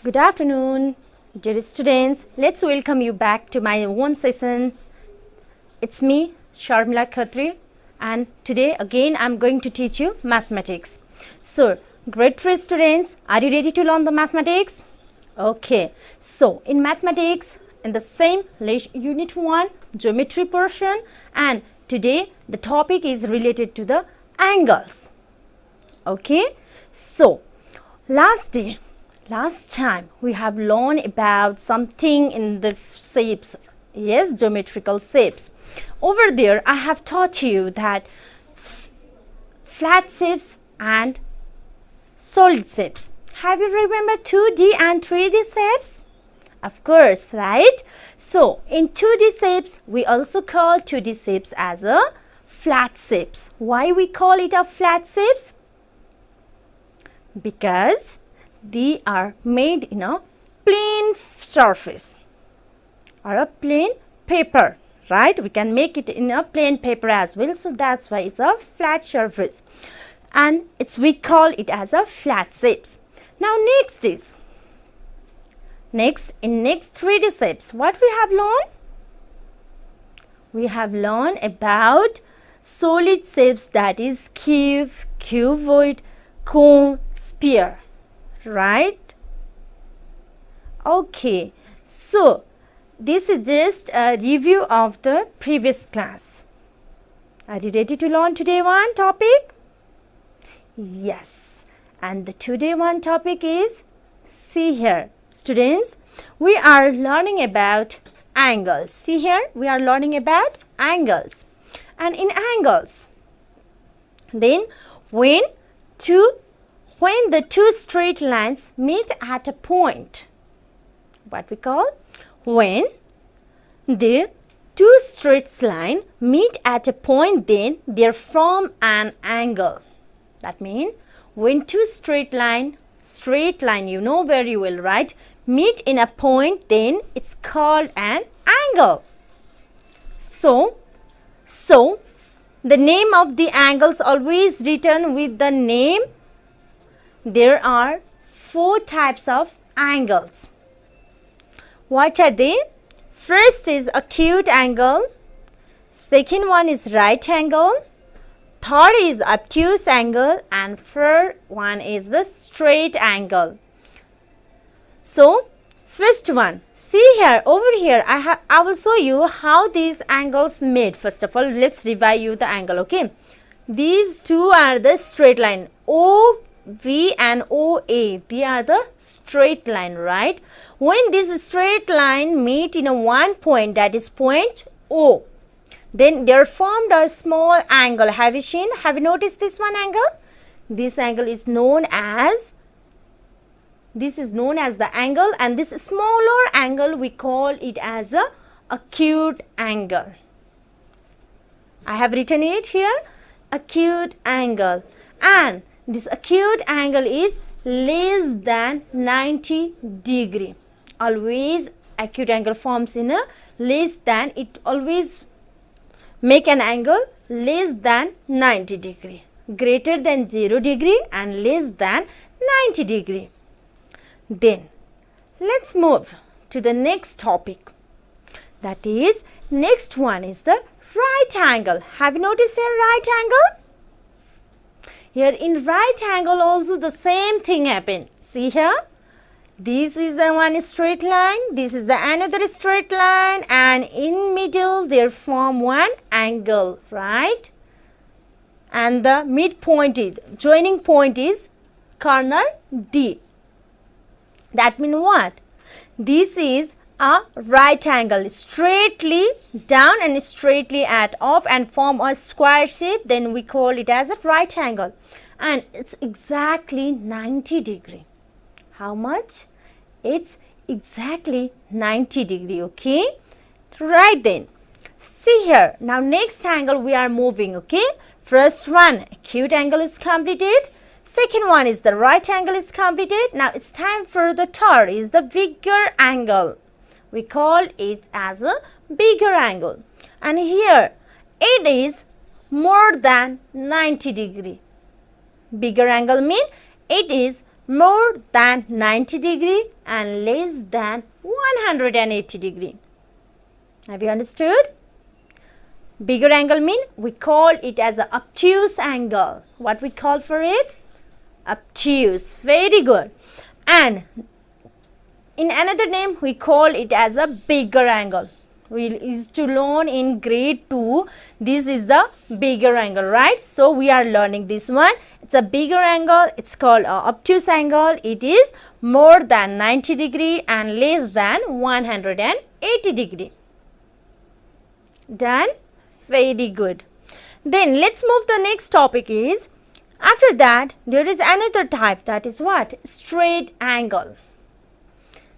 Good afternoon, dear students. Let's welcome you back to my own session. It's me, Sharmila Khatri, and today again I'm going to teach you mathematics. So, grade 3 students, are you ready to learn the mathematics? Okay, so in mathematics, in the same unit 1 geometry portion, and today the topic is related to the angles. Okay, so last time we have learned about something in the shapes, yes, geometrical shapes. Over there I have taught you that flat shapes and solid shapes. Have you remembered 2D and 3D shapes? Of course, right? So in 2D shapes we also call 2D shapes as a flat shapes. Why we call it a flat shapes? Because they are made in a plain surface or a plain paper, right? We can make it in a plain paper as well, so that's why it's a flat surface, and we call it as a flat shapes. Now in next 3D shapes, what we have learned? We have learned about solid shapes, that is cube, cuboid, cone, sphere, right? Okay, so this is just a review of the previous class. Are you ready to learn today one topic? Yes, and the today one topic is, see here students, we are learning about angles. See here, we are learning about angles, and in angles, then when the two straight lines meet at a point, what we call, when the two straight lines meet at a point, then they form an angle. That means when two straight line you know very well, right, meet in a point, then it's called an angle. So the name of the angles always written with the name. There are 4 types of angles. What are they? First is acute angle, second one is right angle, third is obtuse angle, and fourth one is the straight angle. So first one, see here, over here I will show you how these angles made. First of all, let's review the angle. Okay, these two are the straight line, OV and OA, they are the straight line, right? When this straight line meet in a one point, that is point O, then they are formed a small angle. Have you seen? Have you noticed this one angle? This angle is known as the angle, and this smaller angle we call it as a acute angle. I have written it here, acute angle, and this acute angle is less than 90 degree. Always acute angle forms in a less than, it always make an angle less than 90 degree, greater than 0 degree and less than 90 degree. Then let's move to the next topic, that is next one is the right angle. Have you noticed here right angle? Here in right angle also the same thing happens. See here, this is the one straight line, this is the another straight line, and in middle they form one angle, right? And the midpoint is, joining point is corner D. That means what? This is a right angle, straightly down and straightly at up and form a square shape, then we call it as a right angle, and it's exactly 90 degree. How much? It's exactly 90 degree. Okay, right, then see here, now next angle we are moving. Okay, first one acute angle is completed, second one is the right angle is completed. Now it's time for the third, is the bigger angle. We call it as a bigger angle, and here it is more than 90 degree. Bigger angle means it is more than 90 degree and less than 180 degree. Have you understood? Bigger angle mean we call it as a obtuse angle. What we call for it? Obtuse. Very good. And in another name we call it as a bigger angle. We used to learn in grade 2. This is the bigger angle, right? So we are learning this one. It's a bigger angle. It's called a obtuse angle. It is more than 90 degree and less than 180 degree. Done? Very good. Then let's move the next topic is, after that there is another type, that is what? Straight angle.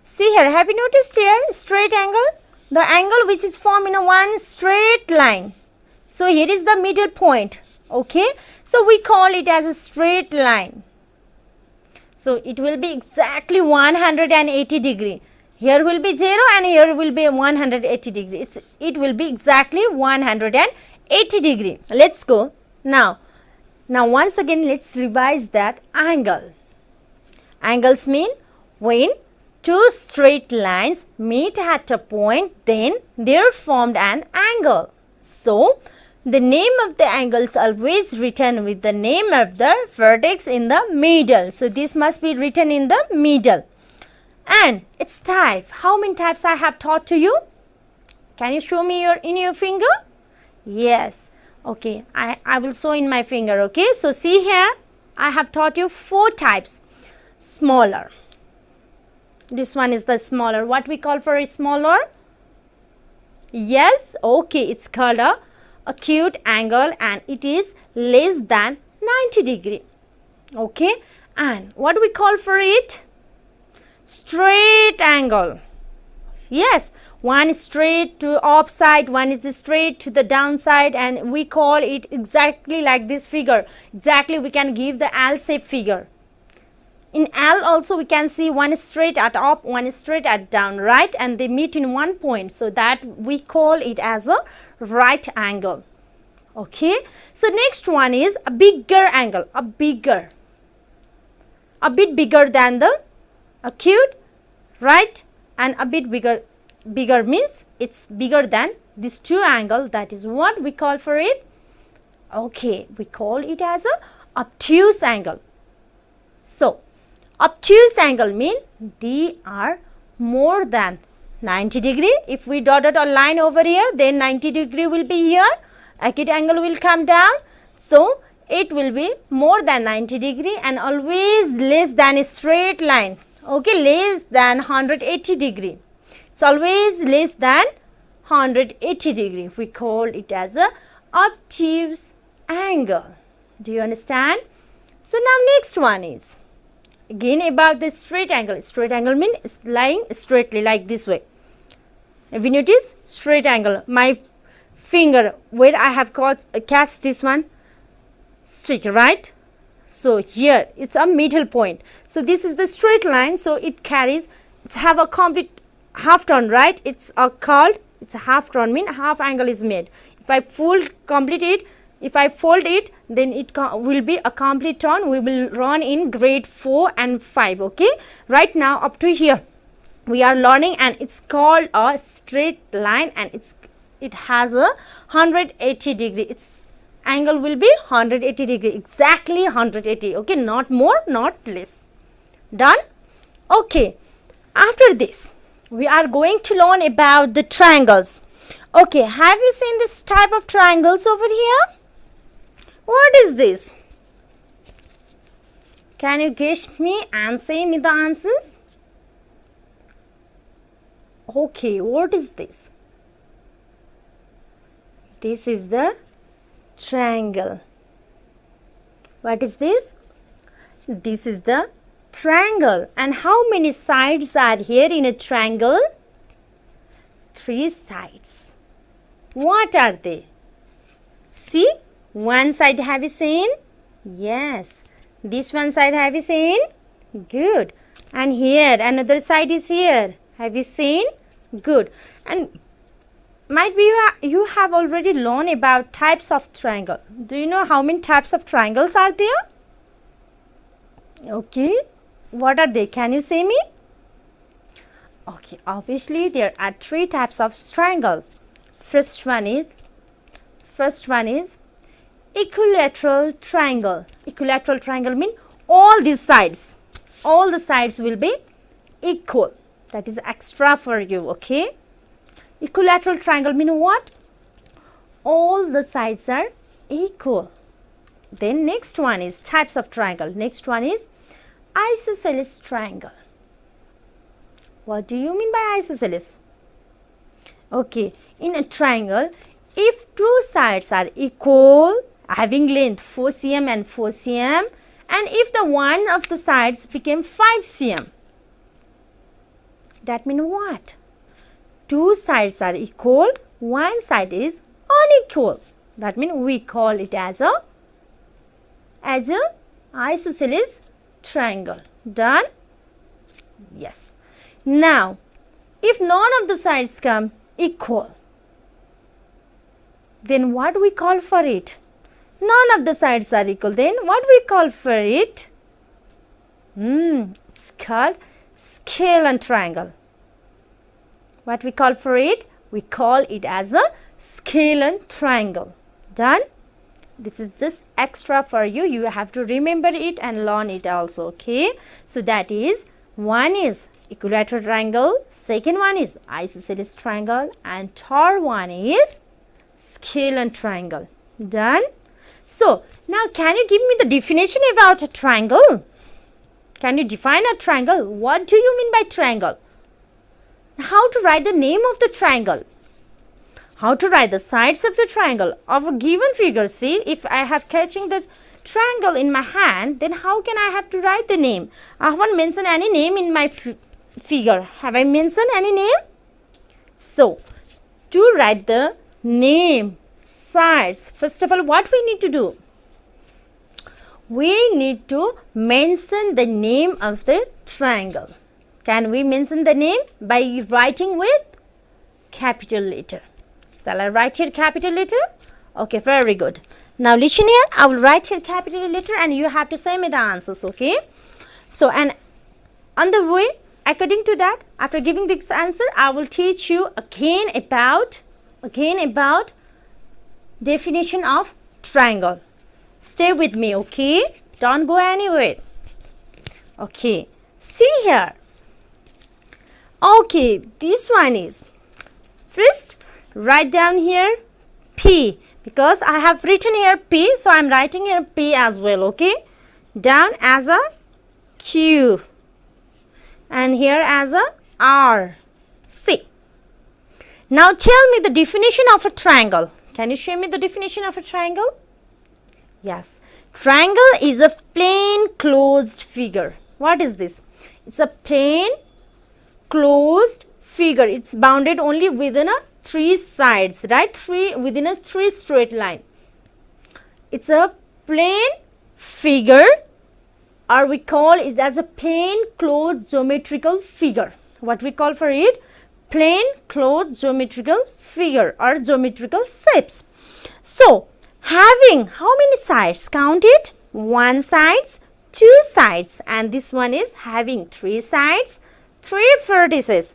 See here, have you noticed here straight angle? The angle which is formed in a one straight line. So here is the middle point. Okay. So we call it as a straight line. So it will be exactly 180 degree. Here will be 0 and here will be 180 degree. It will be exactly 180 degree. Let's go. Now once again let's revise that angle. Angles mean when two straight lines meet at a point, then they are formed an angle. So the name of the angle is always written with the name of the vertex in the middle. So this must be written in the middle. And its type. How many types I have taught to you? Can you show me in your finger? Yes. Okay. I will show in my finger. Okay. So see here. I have taught you 4 types. Smaller. This one is the smaller. What we call for it smaller? Yes. Okay. It's called a acute angle and it is less than 90 degree. Okay. And what we call for it? Straight angle. Yes, one is straight to upside, one is straight to the downside, and we call it exactly like this figure. Exactly, we can give the L shape figure. In L also we can see one is straight at up, one is straight at down, right? And they meet in one point. So that we call it as a right angle. Okay. So next one is a bigger angle, a bit bigger than the acute, right? And a bit bigger means it's bigger than these two angles. That is what we call for it. Okay, we call it as a obtuse angle. So obtuse angle mean they are more than 90 degree. If we dotted a line over here, then 90 degree will be here. Acute angle will come down. So it will be more than 90 degree and always less than a straight line. Okay, less than 180 degree. It's always less than 180 degree. We call it as a obtuse angle. Do you understand? So now next one is again about the straight angle. Straight angle means lying straightly like this way. Have you noticed? Straight angle. My finger where I have catch this one stick, right? So here it's a middle point. So this is the straight line. So it carries, it's have a complete half turn, right? It's a half turn mean half angle is made. If I complete it, if I fold it, then it will be a complete turn. We will run in grade 4 and 5. Okay. Right now up to here we are learning and it's called a straight line and it has a 180 degree. Its angle will be 180 degree, exactly 180. Okay, not more, not less. Done? Okay, after this we are going to learn about the triangles. Okay, have you seen this type of triangles over here? What is this? Can you guess me and say me the answers? Okay, what is this? This is the triangle. What is this? This is the triangle. And how many sides are here in a triangle? 3 sides. What are they? See, one side have you seen? Yes. This one side have you seen? Good. And here another side is here. Have you seen? Good. And might be you have already learned about types of triangle. Do you know how many types of triangles are there? Okay. What are they? Can you say me? Okay, obviously there are three types of triangle. First one is equilateral triangle. Equilateral triangle means all the sides will be equal. That is extra for you, okay? Equilateral triangle mean what? All the sides are equal. Then next one is types of triangle. Next one is isosceles triangle. What do you mean by isosceles? Okay, in a triangle, if two sides are equal, having length 4 cm and 4 cm, and if the one of the sides became 5 cm, that means what? Two sides are equal, one side is unequal. That means we call it as a isosceles triangle. Done? Yes. Now, if none of the sides come equal, then what we call for it? None of the sides are equal. Then what we call for it? It's called scalene triangle. What we call for it? We call it as a scalene triangle. Done? This is just extra for you. You have to remember it and learn it also. Okay. So that is, one is equilateral triangle, second one is isosceles triangle, and third one is scalene triangle. Done? So now can you give me the definition about a triangle? Can you define a triangle? What do you mean by triangle? How to write the name of the triangle? How to write the sides of the triangle of a given figure? See, if I have catching the triangle in my hand, then how can I have to write the name? I haven't mentioned any name in my figure. Have I mentioned any name? So, to write the name, sides, first of all, what we need to do? We need to mention the name of the triangle. Can we mention the name? By writing with capital letter. Shall I write here capital letter? Okay, very good. Now listen here, I will write here capital letter and you have to say me the answers, okay? So, and on the way, according to that, after giving this answer, I will teach you again about definition of triangle. Stay with me, okay? Don't go anywhere. Okay, see here. Okay, this one is, first write down here P, because I have written here P, so I am writing here P as well, okay? Down as a Q and here as a R. C. Now tell me the definition of a triangle. Can you show me the definition of a triangle? Yes. Triangle is a plain closed figure. What is this? It's a plain closed figure. It's bounded only within a three sides, right? Within a three straight line. It's a plain figure, or we call it as a plain closed geometrical figure. What we call for it? Plain closed geometrical figure or geometrical shapes. So, having how many sides? Count it. One sides, two sides, and this one is having three sides, three vertices.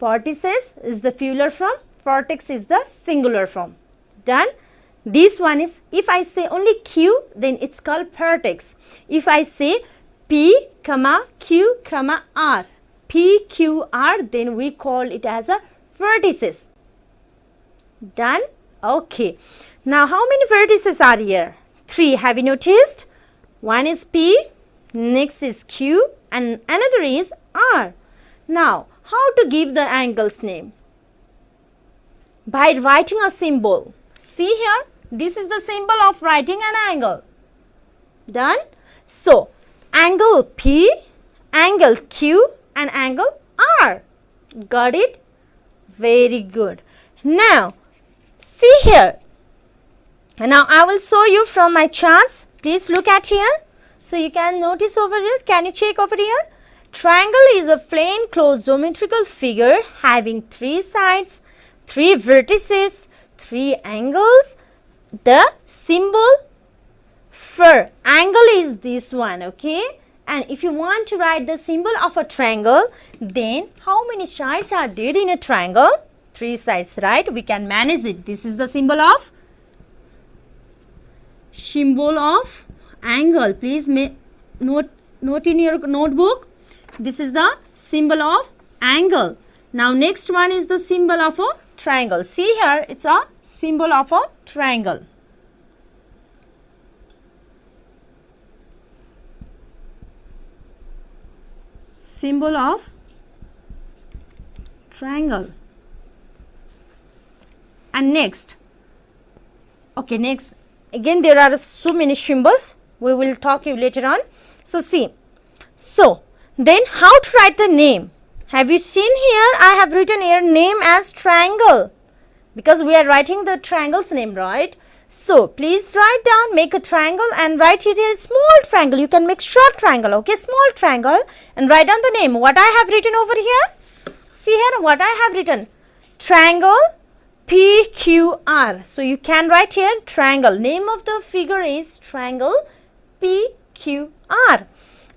Vertices is the plural form, vertex is the singular form. Done? This one is, if I say only Q, then it's called vertex. If I say P, Q, R, P, Q, R, then we call it as a vertices. Done? Okay. Now, how many vertices are here? 3. Have you noticed? One is P, next is Q, and another is R. Now, how to give the angle's name? By writing a symbol. See here, this is the symbol of writing an angle. Done? So, angle P, angle Q, and angle R. Got it? Very good. Now, see here. Now, I will show you from my charts. Please look at here. So, you can notice over here. Can you check over here? Triangle is a plain closed geometrical figure having three sides, three vertices, three angles. The symbol for angle is this one, okay? And if you want to write the symbol of a triangle, then how many sides are there in a triangle? 3 sides, right? We can manage it. This is the symbol of angle. Please note in your notebook. This is the symbol of angle. Now next one is the symbol of a triangle. See here, it's a symbol of a triangle. Symbol of triangle. And next, okay, next, again there are so many symbols, we will talk you later on. So see, so then how to write the name? Have you seen here, I have written here name as triangle, because we are writing the triangle's name, right? So please write down, make a triangle and write it here small triangle. You can make short triangle, okay, small triangle, and write down the name. What I have written over here, see here what I have written, triangle PQR. So you can write here triangle. Name of the figure is triangle PQR.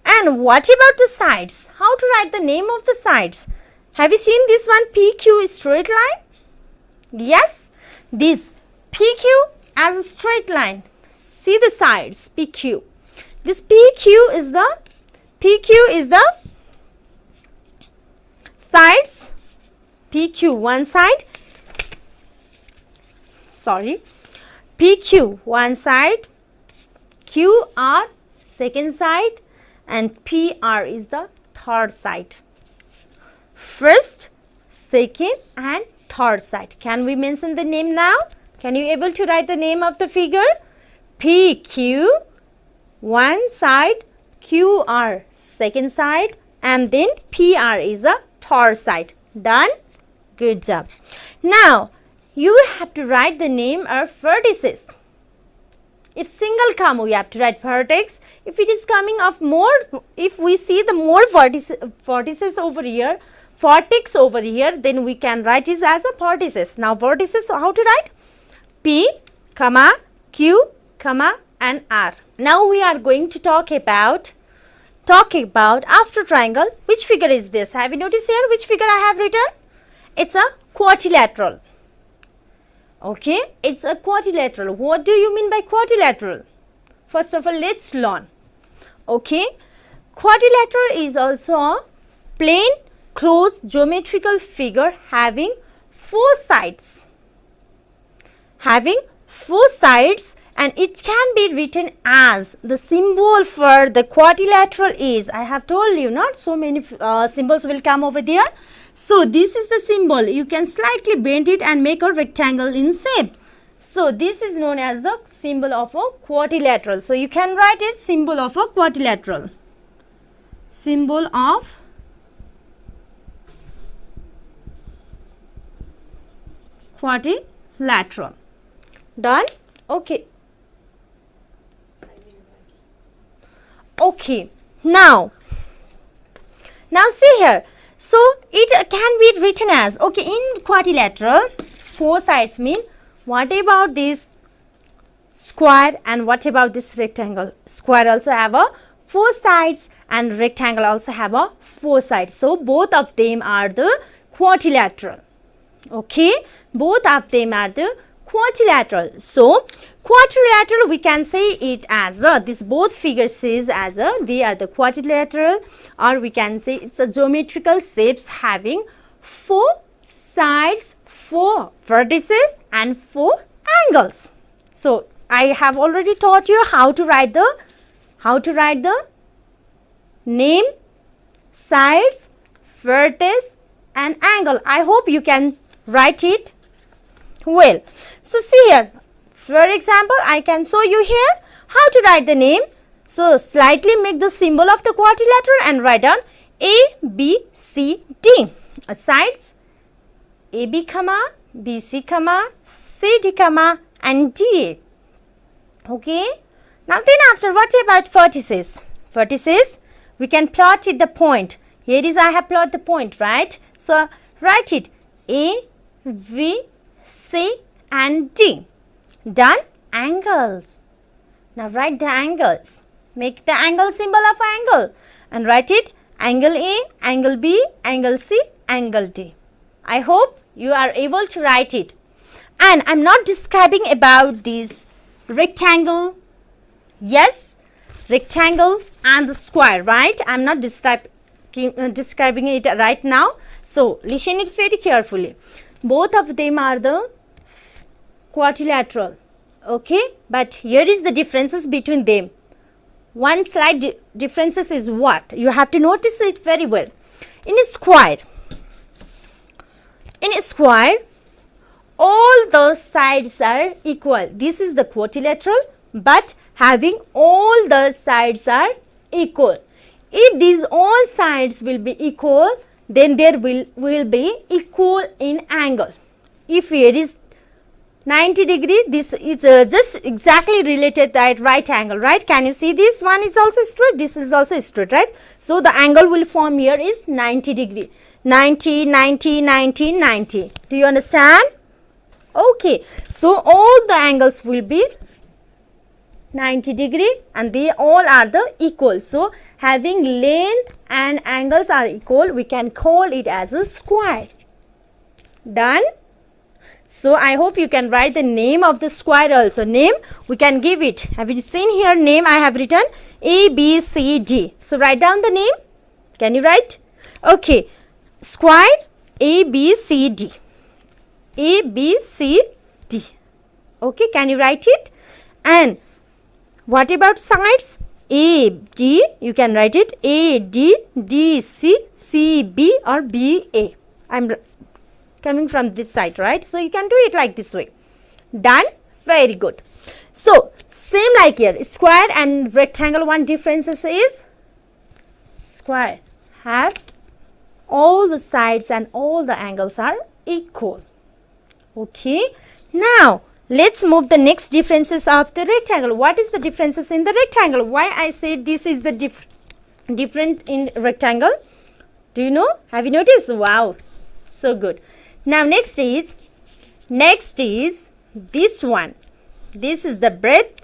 And what about the sides? How to write the name of the sides? Have you seen this one, PQ is straight line? Yes, this PQ as a straight line. See the sides, PQ. This PQ is the sides. PQ one side. Sorry, PQ one side, QR second side, and PR is the third side. First, second and third side. Can we mention the name now? Can you able to write the name of the figure? PQ one side, QR second side, and then PR is the third side. Done? Good job. Now you have to write the name of vertices. If single come, we have to write vertex. If it is coming of more, if we see the more vertices over here, vertex over here, then we can write it as a vertices. Now vertices, how to write? P, comma, Q, comma, and R. Now we are going to talk about after triangle. Which figure is this? Have you noticed here which figure I have written? It's a quadrilateral. Okay, it's a quadrilateral. What do you mean by quadrilateral? First of all, let's learn. Okay, quadrilateral is also a plain closed geometrical figure having 4 sides. And it can be written as, the symbol for the quadrilateral is, I have told you, not so many symbols will come over there. So this is the symbol. You can slightly bend it and make a rectangle in shape. So this is known as the symbol of a quadrilateral. So you can write it symbol of a quadrilateral. Symbol of quadrilateral. Done? Okay. Okay. Now see here. So it can be written as, okay, in quadrilateral 4 sides mean, what about this square and what about this rectangle? Square also have a 4 sides and rectangle also have a 4 sides. So both of them are the quadrilateral. Okay, both of them are the quadrilateral. So quadrilateral, we can say it as this both figures says as they are the quadrilateral, or we can say it's a geometrical shapes having 4 sides, 4 vertices and 4 angles. So I have already taught you how to write the name, sides, vertex and angle. I hope you can write it well. So see here, for example, I can show you here how to write the name. So slightly make the symbol of the quadrilateral and write down A, B, C, D. Sides AB, BC, CD, and D. Okay. Now then after, what about vertices? Vertices, we can plot it the point. Here is I have plot the point, right? So write it A, V, C and D. Done? Angles. Now write the angles. Make the angle symbol of angle and write it angle A, angle B, angle C, angle D. I hope you are able to write it. And I am not describing about this rectangle, yes, rectangle and the square, right? I am not describing it right now. So, listen it very carefully. Both of them are the quadrilateral, okay? But here is the differences between them. One slight differences is what? You have to notice it very well. In a square, all the sides are equal. This is the quadrilateral, but having all the sides are equal. If these all sides will be equal, then there will be equal in angle. If here is 90 degree, this is just exactly related to right angle, right? Can you see this one is also straight, this is also straight, right? So, the angle will form here is 90 degree, 90, 90, 90, 90. Do you understand? Okay. So, all the angles will be 90 degree and they all are the equal. So, having length and angles are equal, we can call it as a square. Done? So, I hope you can write the name of the square also. Name, we can give it. Have you seen here name? I have written A, B, C, D. So, write down the name. Can you write? Okay. Square A, B, C, D. A, B, C, D. Okay. Can you write it? And what about sides? A, D. You can write it A, D, D, C, C, B or B, A. I am coming from this side, right? So, you can do it like this way. Done? Very good. So, same like here, square and rectangle, one difference is square have all the sides and all the angles are equal. Okay. Now, let's move the next differences of the rectangle. What is the differences in the rectangle? Why I said this is the different in rectangle? Do you know? Have you noticed? Wow. So good. Now, next is this one. This is the breadth.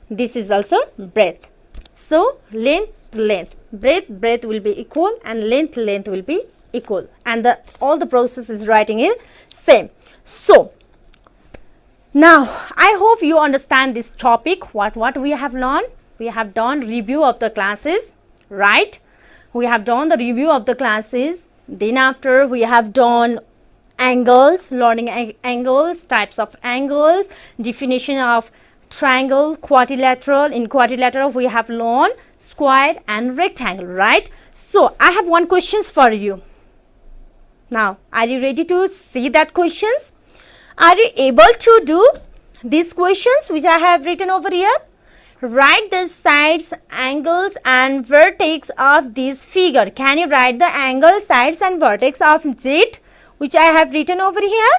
This is also breadth. So, length, breadth will be equal and length will be equal. And all the process is writing is same. So, now, I hope you understand this topic. What we have learned? We have done review of the classes, right? We have done the review of the classes. Then after we have done angles, learning angles, types of angles, definition of triangle, quadrilateral. In quadrilateral we have learned square and rectangle, right? So, I have one questions for you. Now, are you ready to see that questions? Are you able to do these questions which I have written over here? Write the sides, angles and vertex of this figure. Can you write the angle, sides and vertex of it which I have written over here?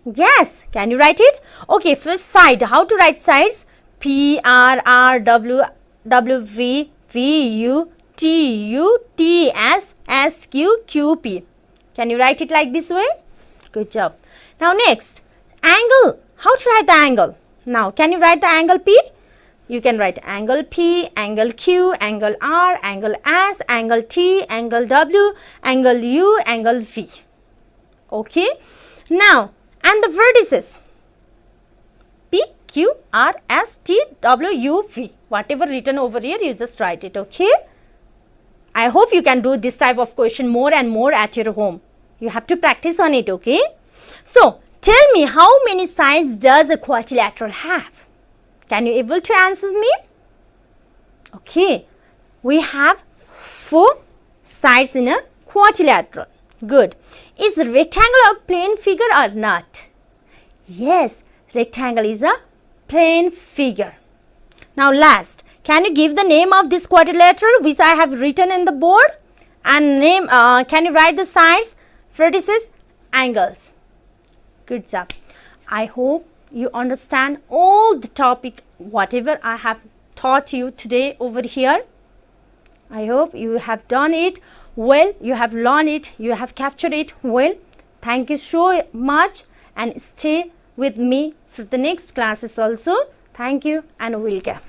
Yes. Can you write it? Okay, first side. How to write sides? P, R, R, W, W, V, V, U, T, U, T, S, S, Q, Q, P. Can you write it like this way? Good job. Now, next, angle. How to write the angle? Now, can you write the angle P? You can write angle P, angle Q, angle R, angle S, angle T, angle W, angle U, angle V. Okay. Now, and the vertices. P, Q, R, S, T, W, U, V. Whatever written over here, you just write it. Okay. I hope you can do this type of question more and more at your home. You have to practice on it. Okay. So, tell me how many sides does a quadrilateral have? Can you able to answer me? Okay, we have 4 sides in a quadrilateral. Good. Is rectangle a plane figure or not? Yes, rectangle is a plane figure. Now last, can you give the name of this quadrilateral which I have written in the board? And name, can you write the sides, vertices, angles? Good job. I hope you understand all the topic whatever I have taught you today over here. I hope you have done it well, you have learned it, you have captured it well. Thank you so much and stay with me for the next classes also. Thank you and welcome.